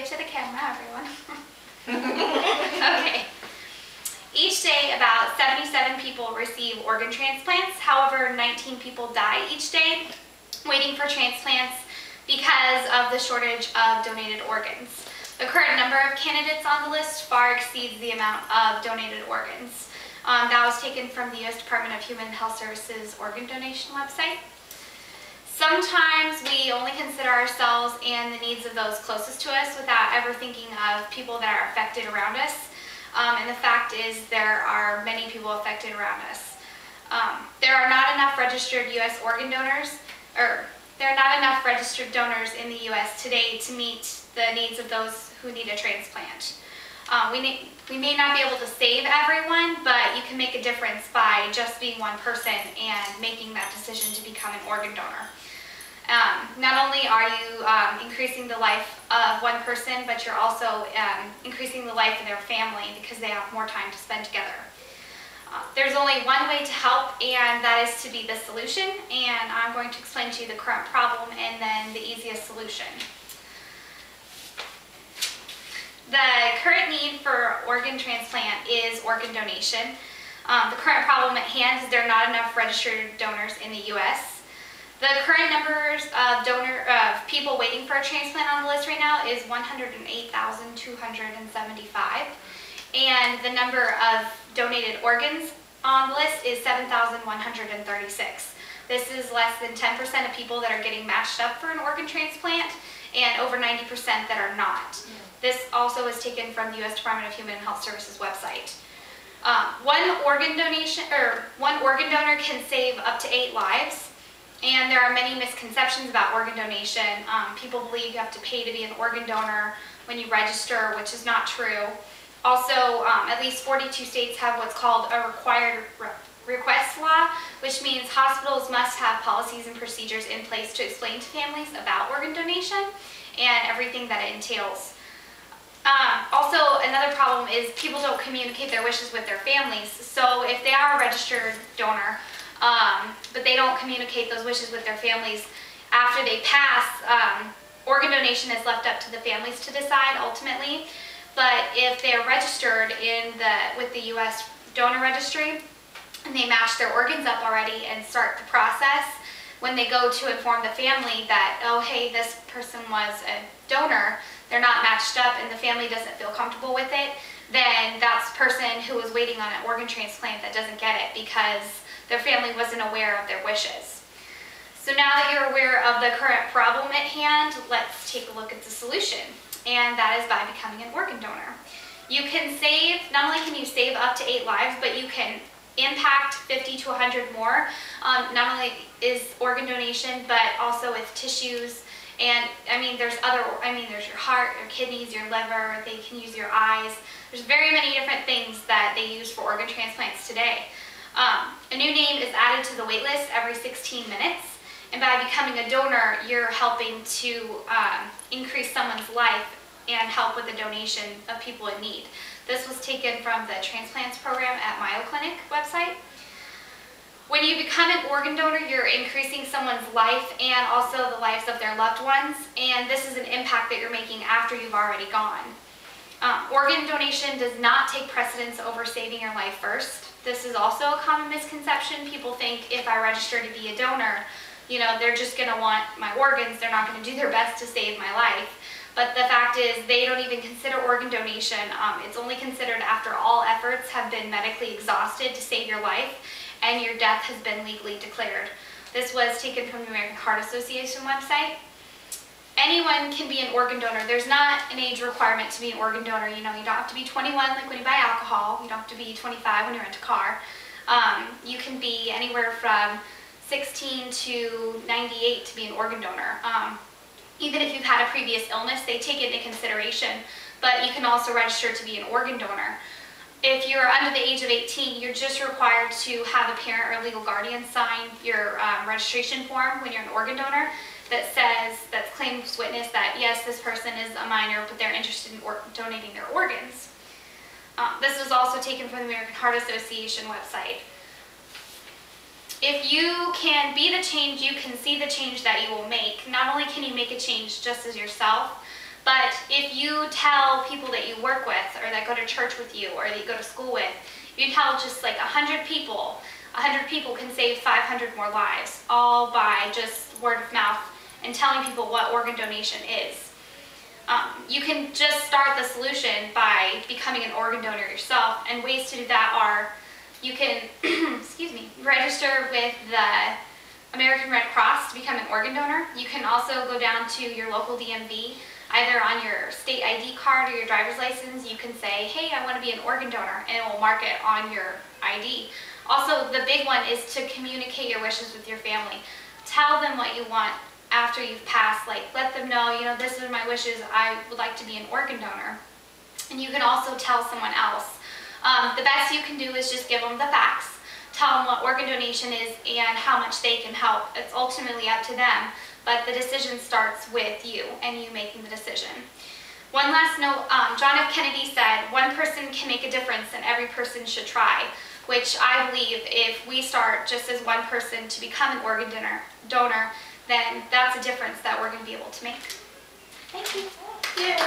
wave to the camera, everyone. Okay. Each day, about 77 people receive organ transplants. However, 19 people die each day waiting for transplants because of the shortage of donated organs. The current number of candidates on the list far exceeds the amount of donated organs. That was taken from the U.S. Department of Human and Health Services organ donation website. Sometimes we only consider ourselves and the needs of those closest to us without ever thinking of people that are affected around us. And the fact is there are many people affected around us. There are not enough registered U.S. organ donors, or there are not enough registered donors in the U.S. today to meet the needs of those who need a transplant. We may not be able to save everyone, but you can make a difference by just being one person and making that decision to become an organ donor. Not only are you increasing the life of one person, but you're also increasing the life of their family because they have more time to spend together. There's only one way to help, and that is to be the solution, and I'm going to explain to you the current problem and then the easiest solution. The current need for organ transplant is organ donation. The current problem at hand is there are not enough registered donors in the U.S. The current numbers of people waiting for a transplant on the list right now is 108,275, and the number of donated organs on the list is 7,136. This is less than 10% of people that are getting matched up for an organ transplant, and over 90% that are not. This also is taken from the U.S. Department of Human and Health Services website. One organ donor can save up to 8 lives. And there are many misconceptions about organ donation. People believe you have to pay to be an organ donor when you register, which is not true. Also, at least 42 states have what's called a required request law, which means hospitals must have policies and procedures in place to explain to families about organ donation and everything that it entails. Also, another problem is people don't communicate their wishes with their families. So if they are a registered donor, but they don't communicate those wishes with their families after they pass, organ donation is left up to the families to decide ultimately. But if they're registered with the U.S. donor registry and they match their organs up already and start the process, when they go to inform the family that, oh hey, this person was a donor, they're not matched up and the family doesn't feel comfortable with it, then that's the person who was waiting on an organ transplant that doesn't get it because their family wasn't aware of their wishes. So now that you're aware of the current problem at hand, let's take a look at the solution, and that is by becoming an organ donor. You can save, not only can you save up to 8 lives, but you can impact 50 to 100 more. Not only is organ donation, but also with tissues, and there's your heart, your kidneys, your liver, they can use your eyes. There's very many different things that they use for organ transplants today. A new name is added to the wait list every 16 minutes, and by becoming a donor, you're helping to increase someone's life and help with the donation of people in need. This was taken from the Transplants program at Mayo Clinic website. When you become an organ donor, you're increasing someone's life and also the lives of their loved ones, and this is an impact that you're making after you've already gone. Organ donation does not take precedence over saving your life first. This is also a common misconception. People think if I register to be a donor, they're just going to want my organs. They're not going to do their best to save my life. But the fact is they don't even consider organ donation. It's only considered after all efforts have been medically exhausted to save your life and your death has been legally declared. This was taken from the American Heart Association website. Anyone can be an organ donor. There's not an age requirement to be an organ donor. You don't have to be 21 like when you buy alcohol. You don't have to be 25 when you rent a car. You can be anywhere from 16 to 98 to be an organ donor. Even if you've had a previous illness, they take it into consideration, but you can also register to be an organ donor. If you're under the age of 18, you're just required to have a parent or legal guardian sign your registration form when you're an organ donor that claims witness that yes, this person is a minor, but they're interested in donating their organs. This was also taken from the American Heart Association website. If you can be the change, you can see the change that you will make. Not only can you make a change just as yourself, But if you tell people that you work with, or that go to church with you, or that you go to school with, if you tell just like 100 people, 100 people can save 500 more lives, all by just word of mouth and telling people what organ donation is. You can just start the solution by becoming an organ donor yourself, and ways to do that are, you can excuse me, register with the American Red Cross to become an organ donor. You can also go down to your local DMV, either on your state ID card or your driver's license. You can say, hey, I want to be an organ donor, and it will mark it on your ID. Also, the big one is to communicate your wishes with your family. Tell them what you want after you've passed. Like, let them know, you know, this is my wishes, I would like to be an organ donor. And you can also tell someone else. The best you can do is just give them the facts, tell them what organ donation is and how much they can help. It's ultimately up to them, but the decision starts with you and you making the decision. One last note, John F. Kennedy said, one person can make a difference and every person should try, which I believe if we start just as one person to become an organ donor, then that's a difference that we're going to be able to make. Thank you. Yay.